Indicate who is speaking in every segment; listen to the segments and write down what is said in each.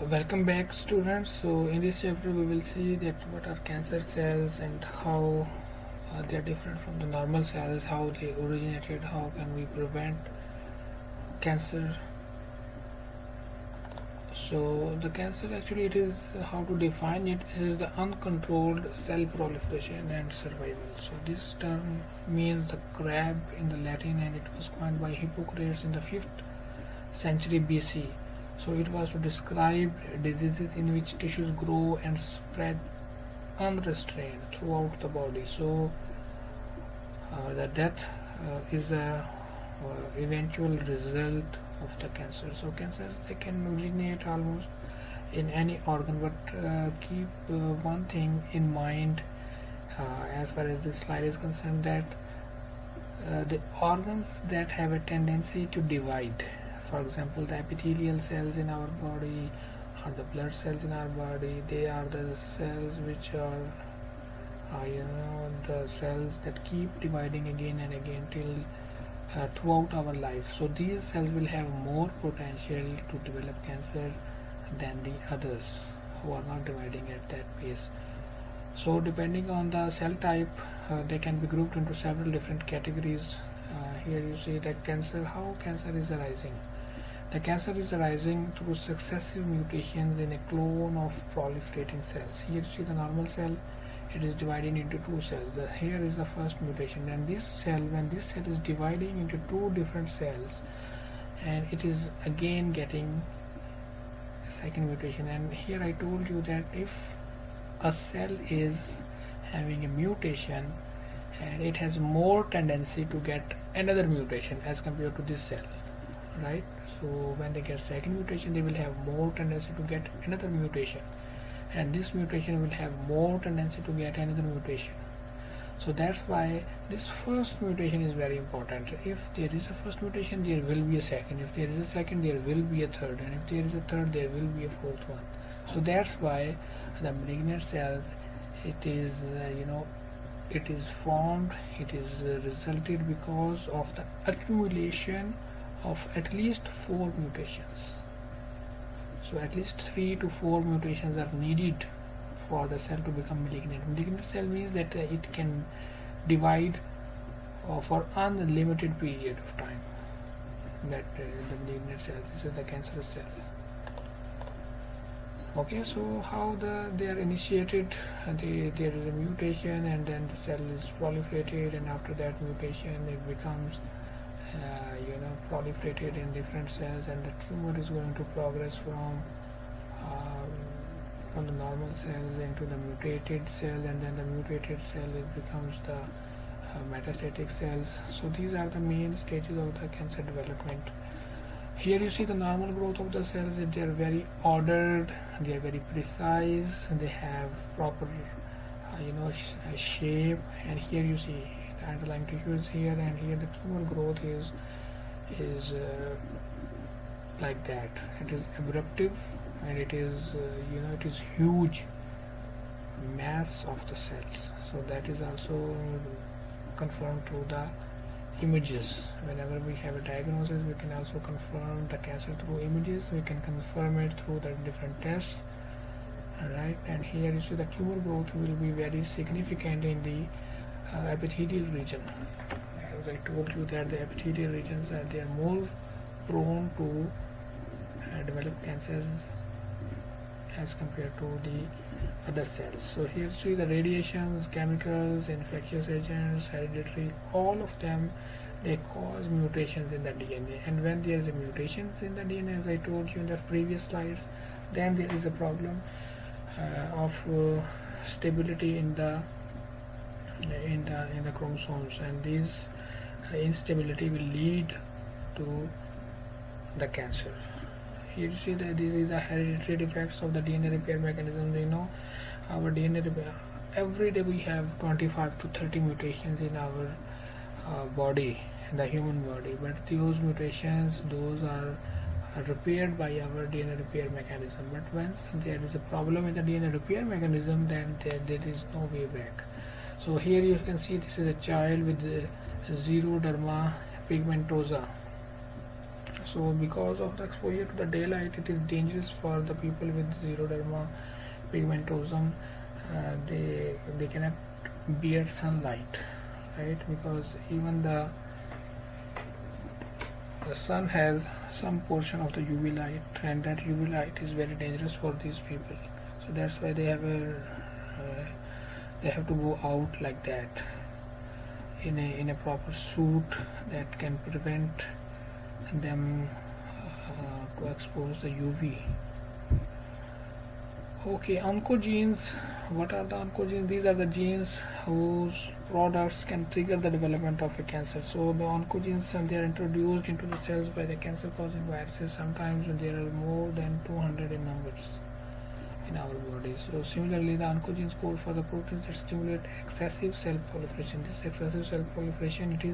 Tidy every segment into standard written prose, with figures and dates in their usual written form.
Speaker 1: Welcome back, students. So in this chapter we will see that what are cancer cells and how they are different from the normal cells, how they originated, how can we prevent cancer. So the cancer, actually, it is how to define it. This is the uncontrolled cell proliferation and survival. So this term means the crab in the Latin, and it was coined by Hippocrates in the 5th century BC. So it was to describe diseases in which tissues grow and spread unrestrained throughout the body. So the death is a eventual result of the cancer. So cancers, they can originate almost in any organ, but keep one thing in mind as far as this slide is concerned, that the organs that have a tendency to divide, for example, the epithelial cells in our body or the blood cells in our body, they are the cells which are the cells that keep dividing again and again till throughout our life. So these cells will have more potential to develop cancer than the others who are not dividing at that pace. So depending on the cell type, they can be grouped into several different categories. Here you see that how cancer is arising. The cancer is arising through successive mutations in a clone of proliferating cells. Here you see the normal cell, it is dividing into two cells. Here is the first mutation, and this cell, when this cell is dividing into two different cells, and it is again getting a second mutation. And here I told you that if a cell is having a mutation, and it has more tendency to get another mutation as compared to this cell, right? So when they get second mutation, they will have more tendency to get another mutation, and this mutation will have more tendency to get another mutation. So that's why this first mutation is very important. If there is a first mutation, there will be a second. If there is a second, there will be a third, and if there is a third, there will be a fourth one. So that's why the malignant cells, it is it is formed, it is resulted because of the accumulation of at least 4 mutations. So at least 3 to 4 mutations are needed for the cell to become malignant. Malignant cell means that it can divide for unlimited period of time. That the malignant cell, this is the cancerous cell. Okay, so how they are initiated? There is a mutation, and then the cell is proliferated, and after that mutation it becomes proliferated in different cells, and the tumor is going to progress from the normal cells into the mutated cell, and then the mutated cell becomes the metastatic cells. So these are the main stages of the cancer development. Here you see the normal growth of the cells. They are very ordered, they are very precise, they have proper shape, and here you see the underlying tissue is here, and here the tumor growth is like that. It is abruptive, and it is it is huge mass of the cells. So that is also confirmed through the images. Whenever we have a diagnosis, we can also confirm the cancer through images. We can confirm it through the different tests. Alright, and here you see the tumor growth will be very significant in the epithelial region. As I told you that the epithelial regions they are more prone to develop cancers as compared to the other cells. So here you see the radiations, chemicals, infectious agents, hereditary, all of them, they cause mutations in the DNA. And when there is a mutations in the DNA, as I told you in the previous slides, then there is a problem of stability in the chromosomes, and this instability will lead to the cancer. Here you see that this is the hereditary defects of the DNA repair mechanism. Our DNA repair, every day we have 25 to 30 mutations in our body, in the human body, but those mutations, those are repaired by our DNA repair mechanism. But once there is a problem in the DNA repair mechanism, then there is no way back. So here you can see this is a child with xeroderma pigmentosa. So because of the exposure to the daylight, it is dangerous for the people with xeroderma pigmentosum. They cannot bear sunlight, right? Because even the sun has some portion of the UV light, and that UV light is very dangerous for these people. So that's why they have to go out like that in a proper suit that can prevent them to expose the UV. Okay, oncogenes. What are the oncogenes? These are the genes whose products can trigger the development of a cancer. So the oncogenes, they are introduced into the cells by the cancer-causing viruses. Sometimes there are more than 200 in numbers in our body. So similarly, the oncogenes code for the proteins that stimulate excessive cell proliferation. This excessive cell proliferation, it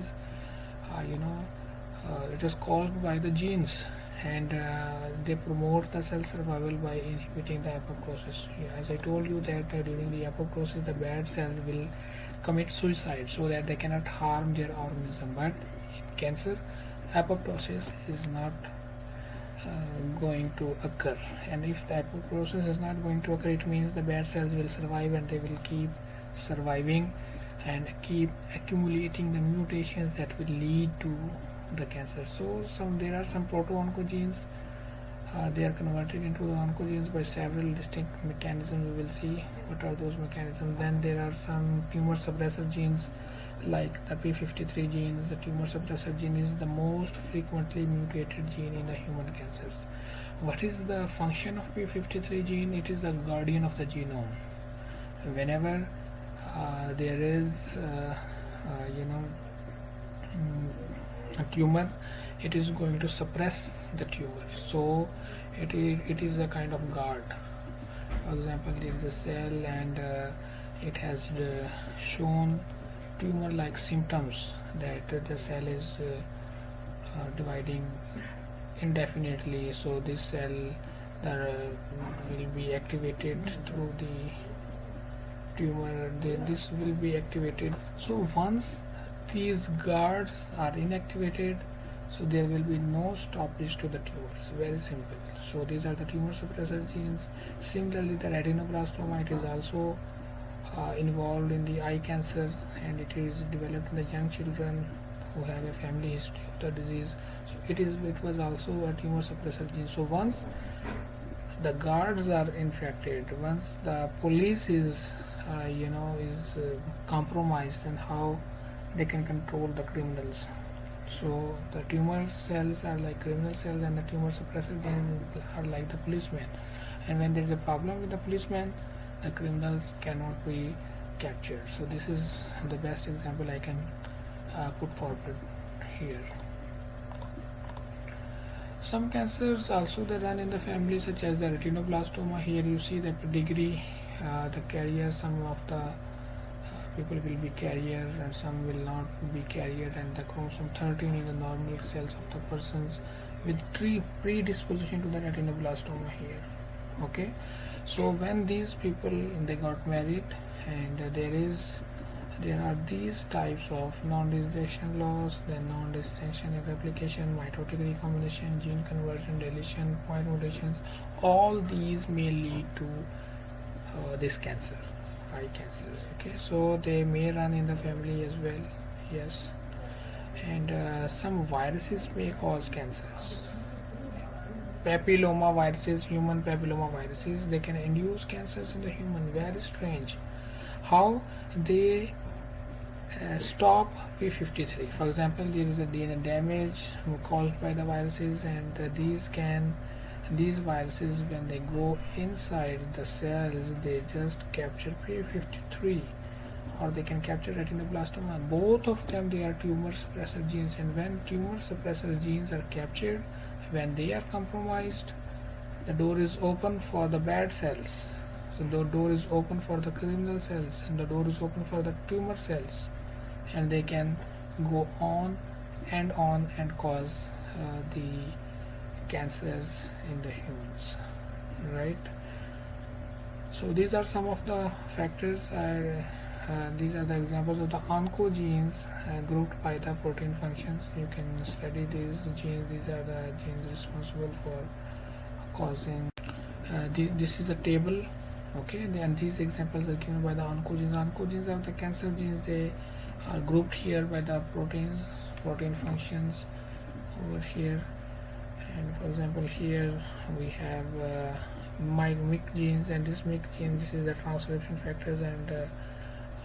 Speaker 1: is caused by the genes, and they promote the cell survival by inhibiting the apoptosis. As I told you that during the apoptosis, the bad cells will commit suicide so that they cannot harm their organism. But in cancer, apoptosis is not going to occur, and if the apoptosis is not going to occur, it means the bad cells will survive, and they will keep surviving and keep accumulating the mutations that will lead to the cancer. So there are some proto-oncogenes. They are converted into oncogenes by several distinct mechanisms. We will see what are those mechanisms. Then there are some tumor suppressor genes like the p53 gene. The tumor suppressor gene is the most frequently mutated gene in the human cancers. What is the function of p53 gene? It is the guardian of the genome. Whenever there is a tumor, it is going to suppress the tumor. So it is a kind of guard. For example, there is a cell and it has shown tumor-like symptoms that the cell is dividing indefinitely. So this cell will be activated through the tumor. This will be activated. So once these guards are inactivated, so there will be no stoppage to the tumors. Very simple. So these are the tumor suppressor genes. Similarly, the retinoblastoma, it is also involved in the eye cancer, and it is developed in the young children who have a family history of the disease. So it was also a tumor suppressor gene. So once the guards are infected, once the police is compromised, and how they can control the criminals. So the tumor cells are like criminal cells, and the tumor suppressor genes are like the policemen. And when there is a problem with the policemen, the criminals cannot be captured. So this is the best example I can put forward here. Some cancers also they run in the family, such as the retinoblastoma. Here you see the pedigree, the carrier. Some of the people will be carrier and some will not be carrier, and the chromosome 13 in the normal cells of the persons with predisposition to the retinoblastoma here. Okay, so when these people they got married, and there are these types of non-disjunction loss, then non-disjunction replication, mitotic recombination, gene conversion, deletion, point mutations. All these may lead to this cancer, eye cancer. Okay, so they may run in the family as well. Yes, and some viruses may cause cancers. Papilloma viruses, human papilloma viruses, they can induce cancers in the human. Very strange how they stop p53. For example, there is a DNA damage caused by the viruses, and these viruses, when they go inside the cells, they just capture p53, or they can capture retinoblastoma. Both of them, they are tumor suppressor genes, and when tumor suppressor genes are captured, when they are compromised, the door is open for the bad cells. So the door is open for the criminal cells, and the door is open for the tumor cells, and they can go on and cause the cancers in the humans, right? So these are some of the factors these are the examples of the oncogenes grouped by the protein functions. You can study these genes. These are the genes responsible for causing. This is a table. Okay, and these examples are given by the oncogenes. Oncogenes are the cancer genes. They are grouped here by the protein functions over here. And for example, here we have MYC genes, and this MYC gene, this is the transcription factors, and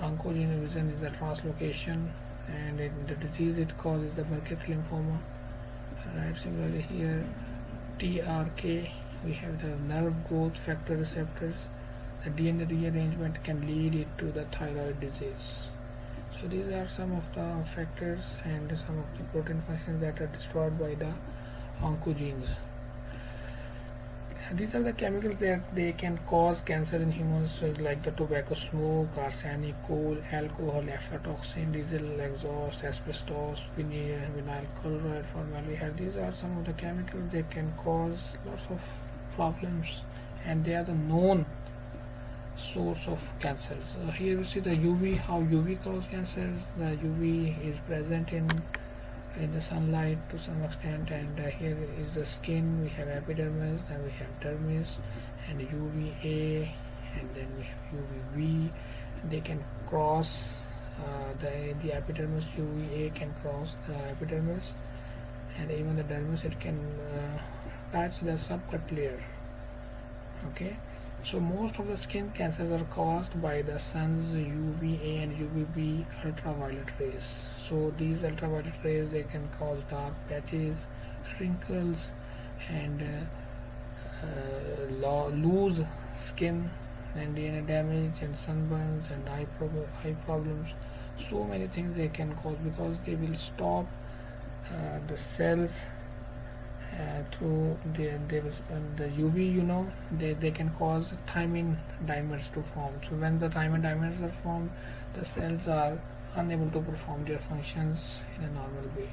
Speaker 1: oncogene revision is the translocation, and the disease it causes the Burkitt lymphoma. Right. Similarly here, TRK, we have the nerve growth factor receptors. The DNA rearrangement can lead it to the thyroid disease. So these are some of the factors and some of the protein functions that are destroyed by the oncogenes. These are the chemicals that they can cause cancer in humans, like the tobacco smoke, arsenic, coal, alcohol, aflatoxin, diesel exhaust, asbestos, vinyl chloride, formaldehyde. These are some of the chemicals that can cause lots of problems, and they are the known source of cancers. Here you see the UV, how UV causes cancers. The UV is present in the sunlight to some extent, and here is the skin. We have epidermis, and we have dermis, and UVA, and then we have UVB. They can cross the epidermis. UVA can cross the epidermis, and even the dermis, it can patch the subcut layer. Okay, so most of the skin cancers are caused by the sun's UVA and UVB ultraviolet rays. So these ultraviolet rays, they can cause dark patches, wrinkles, and loose skin, and DNA damage, and sunburns, and eye problems. So many things they can cause, because they will stop the cells through the UV. They can cause thymine dimers to form. So when the thymine dimers are formed, the cells are unable to perform their functions in a normal way.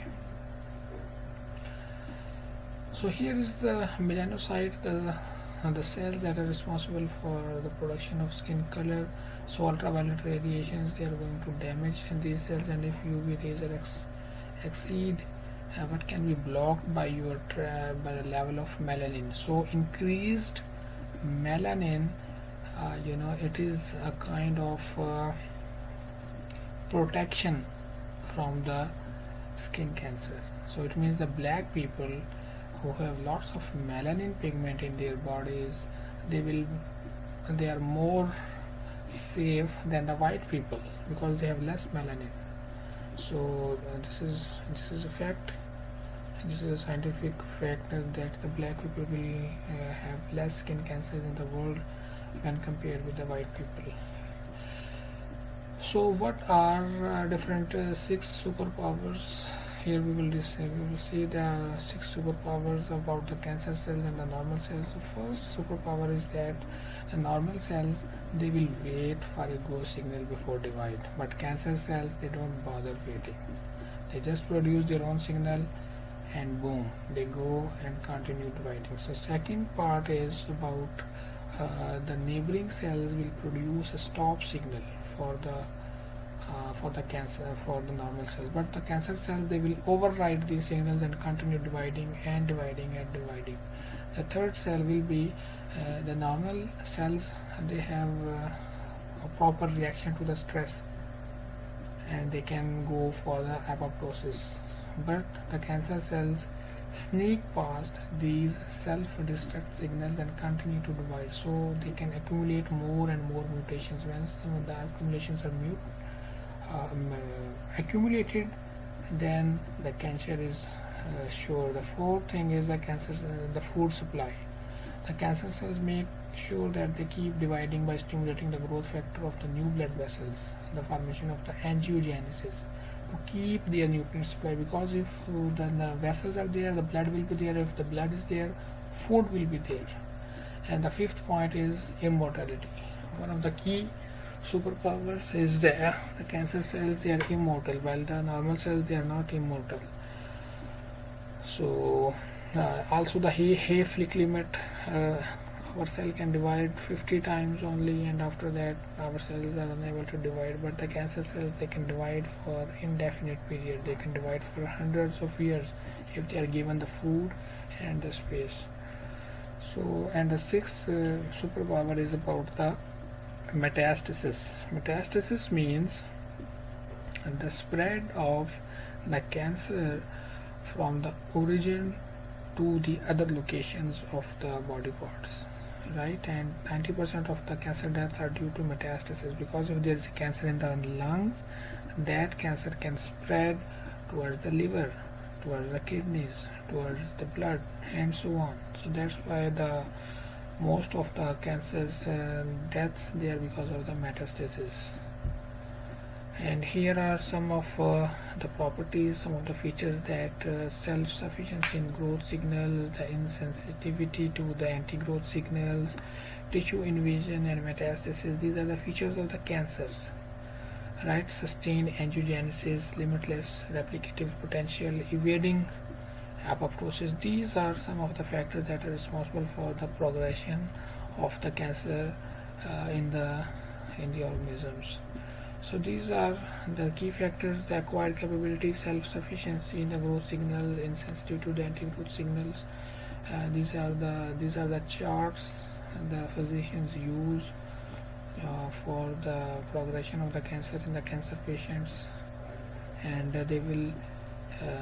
Speaker 1: So here is the melanocyte, the cells that are responsible for the production of skin color. So ultraviolet radiations, they are going to damage these cells, and if UV rays exceed what can be blocked by by the level of melanin. So increased melanin, it is a kind of protection from the skin cancer. So it means the black people who have lots of melanin pigment in their bodies, they are more safe than the white people, because they have less melanin. So this is a fact. This is a scientific fact that the black people will have less skin cancers in the world when compared with the white people. So what are different 6 superpowers? Here we will see the 6 superpowers about the cancer cells and the normal cells. The first superpower is that the normal cells, they will wait for a go signal before divide, but cancer cells, they don't bother waiting. They just produce their own signal, and boom, they go and continue dividing. So second part is about the neighboring cells will produce a stop signal for the cancer, for the normal cells, but the cancer cells, they will override these signals and continue dividing and dividing and dividing. The third cell will be the normal cells. They have a proper reaction to the stress, and they can go for the apoptosis, but the cancer cells sneak past these self-destruct signals and continue to divide. So they can accumulate more and more mutations. When some of the accumulations are accumulated, then the cancer is sure. The fourth thing is the food supply. The cancer cells make sure that they keep dividing by stimulating the growth factor of the new blood vessels, the formation of the angiogenesis, to keep their nutrient supply, because if the vessels are there, the blood will be there. If the blood is there, food will be there. And the fifth point is immortality. One of the key superpowers is the cancer cells, they are immortal, while the normal cells, they are not immortal. So also the Hayflick limit our cell can divide 50 times only, and after that our cells are unable to divide. But the cancer cells, they can divide for indefinite period. They can divide for hundreds of years if they are given the food and the space. So, and the sixth superpower is about the metastasis. Metastasis means the spread of the cancer from the origin to the other locations of the body parts, right? And 90% of the cancer deaths are due to metastasis, because if there is a cancer in the lungs, that cancer can spread towards the liver, towards the kidneys, towards the blood, and so on. So that's why the most of the cancers deaths, they are because of the metastasis. And here are some of the properties, some of the features that self-sufficiency in growth signals, the insensitivity to the anti-growth signals, tissue invasion and metastasis. These are the features of the cancers, right? Sustained angiogenesis, limitless replicative potential, evading apoptosis. These are some of the factors that are responsible for the progression of the cancer in the organisms. So these are the key factors: the acquired capability, self-sufficiency in the growth signal, insensitive to the anti-growth signals. These are the charts the physicians use for the progression of the cancer in the cancer patients, and they will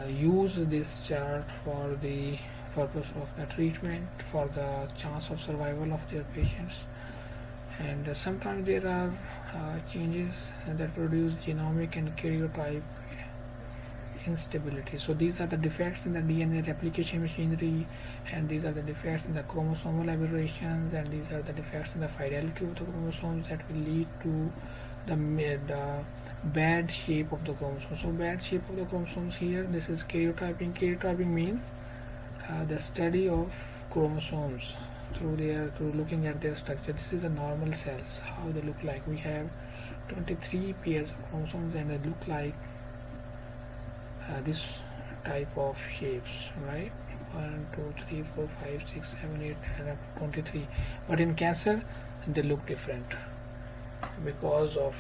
Speaker 1: use this chart for the purpose of the treatment, for the chance of survival of their patients. And sometimes there are changes that produce genomic and karyotype instability. So these are the defects in the DNA replication machinery, and these are the defects in the chromosomal aberrations, and these are the defects in the fidelity of the chromosomes that will lead to the bad shape of the chromosomes. So bad shape of the chromosomes here, this is karyotyping. Karyotyping means the study of chromosomes through looking at their structure. This is the normal cells, how they look like. We have 23 pairs of chromosomes, and they look like this type of shapes, right? 1, 2, 3, 4, 5, 6, 7, 8, and up to 23. But in cancer, they look different because of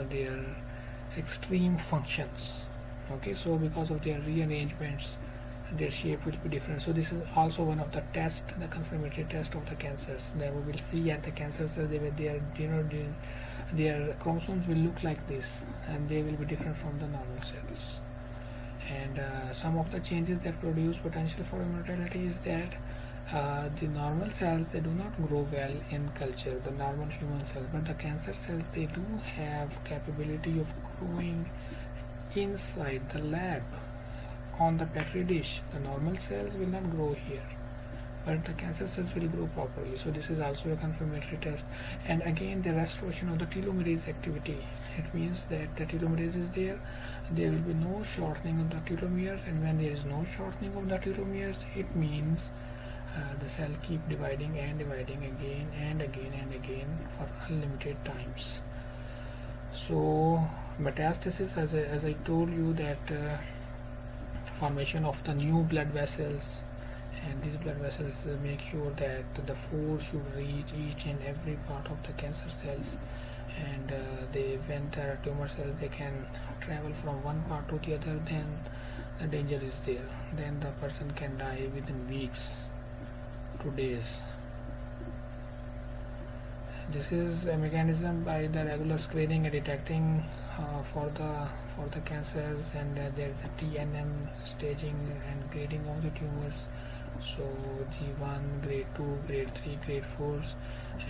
Speaker 1: their extreme functions. Okay, so because of their rearrangements, their shape will be different. So this is also one of the tests, the confirmatory test of the cancers. Then we will see at the cancer cells, their chromosomes will look like this, and they will be different from the normal cells. And some of the changes that produce potential for immortality is that the normal cells, they do not grow well in culture, the normal human cells, but the cancer cells, they do have capability of growing inside the lab on the petri dish. The normal cells will not grow here, but the cancer cells will grow properly. So this is also a confirmatory test. And again, the restoration of the telomerase activity. It means that the telomerase is there. There will be no shortening of the telomeres, and when there is no shortening of the telomeres, it means the cell keep dividing and dividing again and again and again for unlimited times. So metastasis, as I told you, that formation of the new blood vessels, and these blood vessels make sure that the force should reach each and every part of the cancer cells, and when there are tumor cells, they can travel from one part to the other. Then the danger is there. Then the person can die within weeks to days. This is a mechanism by the regular screening and detecting for the cancers, and there is a TNM staging and grading of the tumors. So G1, grade 2, grade 3, grade 4s,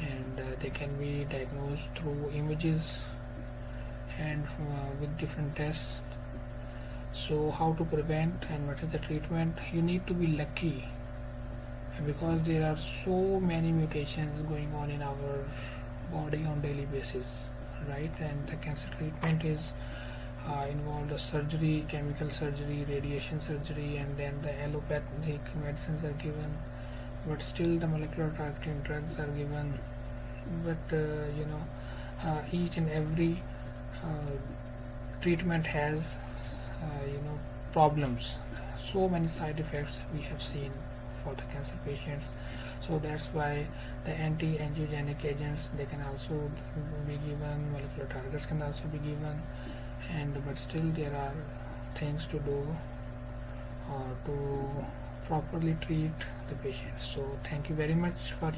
Speaker 1: and they can be diagnosed through images and with different tests. So how to prevent and what is the treatment? You need to be lucky, because there are so many mutations going on in our body on daily basis, right? And the cancer treatment is involved the surgery, chemical surgery, radiation surgery, and then the allopathic medicines are given, but still the molecular targeting drugs are given. But each and every treatment has problems. So many side effects we have seen for the cancer patients. So that's why the anti-angiogenic agents, they can also be given, molecular targets can also be given, but still there are things to do to properly treat the patient. So thank you very much for your